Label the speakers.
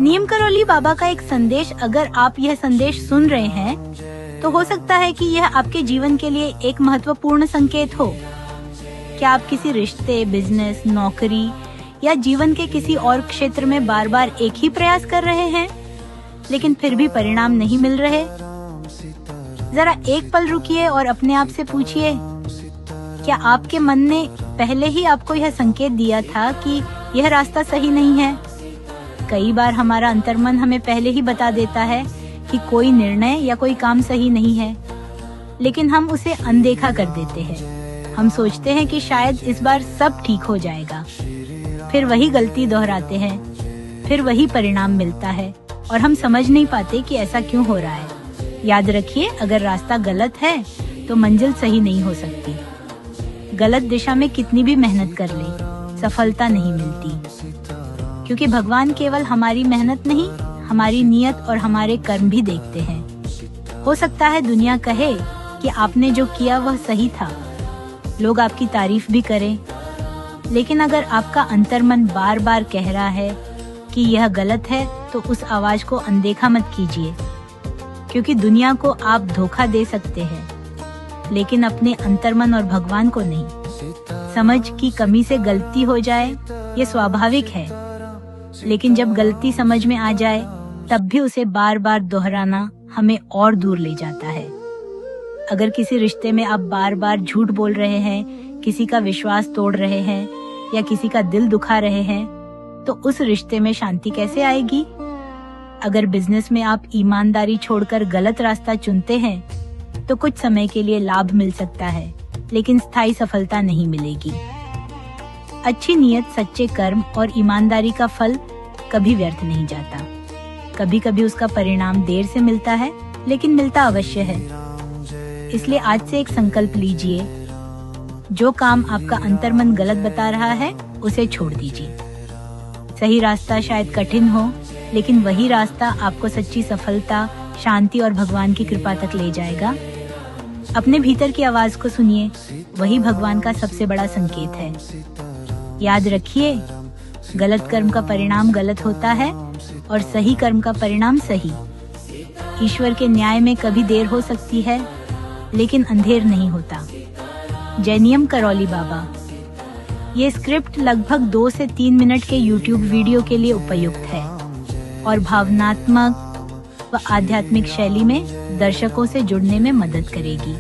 Speaker 1: नीम करौली बाबा का एक संदेश, अगर आप यह संदेश सुन रहे हैं तो हो सकता है कि यह आपके जीवन के लिए एक महत्वपूर्ण संकेत हो। क्या आप किसी रिश्ते, बिजनेस, नौकरी या जीवन के किसी और क्षेत्र में बार बार एक ही प्रयास कर रहे हैं लेकिन फिर भी परिणाम नहीं मिल रहे? जरा एक पल रुकिए और अपने आप से पूछिए, क्या आपके मन ने पहले ही आपको यह संकेत दिया था कि यह रास्ता सही नहीं है? कई बार हमारा अंतर्मन हमें पहले ही बता देता है कि कोई निर्णय या कोई काम सही नहीं है, लेकिन हम उसे अनदेखा कर देते हैं। हम सोचते हैं कि शायद इस बार सब ठीक हो जाएगा, फिर वही गलती दोहराते हैं, फिर वही परिणाम मिलता है और हम समझ नहीं पाते कि ऐसा क्यों हो रहा है। याद रखिए, अगर रास्ता गलत है तो मंजिल सही नहीं हो सकती। गलत दिशा में कितनी भी मेहनत कर ले, सफलता नहीं मिलती, क्योंकि भगवान केवल हमारी मेहनत नहीं, हमारी नियत और हमारे कर्म भी देखते हैं। हो सकता है दुनिया कहे कि आपने जो किया वह सही था, लोग आपकी तारीफ भी करें, लेकिन अगर आपका अंतर्मन बार बार कह रहा है कि यह गलत है तो उस आवाज को अनदेखा मत कीजिए, क्योंकि दुनिया को आप धोखा दे सकते हैं लेकिन अपने अंतर्मन और भगवान को नहीं। समझ की कमी से गलती हो जाए ये स्वाभाविक है, लेकिन जब गलती समझ में आ जाए तब भी उसे बार बार दोहराना हमें और दूर ले जाता है। अगर किसी रिश्ते में आप बार बार झूठ बोल रहे हैं, किसी का विश्वास तोड़ रहे हैं या किसी का दिल दुखा रहे हैं, तो उस रिश्ते में शांति कैसे आएगी? अगर बिजनेस में आप ईमानदारी छोड़कर गलत रास्ता चुनते हैं तो कुछ समय के लिए लाभ मिल सकता है, लेकिन स्थायी सफलता नहीं मिलेगी। अच्छी नीयत, सच्चे कर्म और ईमानदारी का फल कभी व्यर्थ नहीं जाता। कभी कभी उसका परिणाम देर से मिलता है, लेकिन मिलता अवश्य है। इसलिए आज से एक संकल्प लीजिए, जो काम आपका अंतर्मन गलत बता रहा है उसे छोड़ दीजिए। सही रास्ता शायद कठिन हो, लेकिन वही रास्ता आपको सच्ची सफलता, शांति और भगवान की कृपा तक ले जाएगा। अपने भीतर की आवाज को सुनिए, वही भगवान का सबसे बड़ा संकेत है। याद रखिए, गलत कर्म का परिणाम गलत होता है और सही कर्म का परिणाम सही। ईश्वर के न्याय में कभी देर हो सकती है, लेकिन अंधेर नहीं होता। जय नीम करौली बाबा। ये स्क्रिप्ट लगभग 2 से 3 मिनट के YouTube वीडियो के लिए उपयुक्त है और भावनात्मक व आध्यात्मिक शैली में दर्शकों से जुड़ने में मदद करेगी।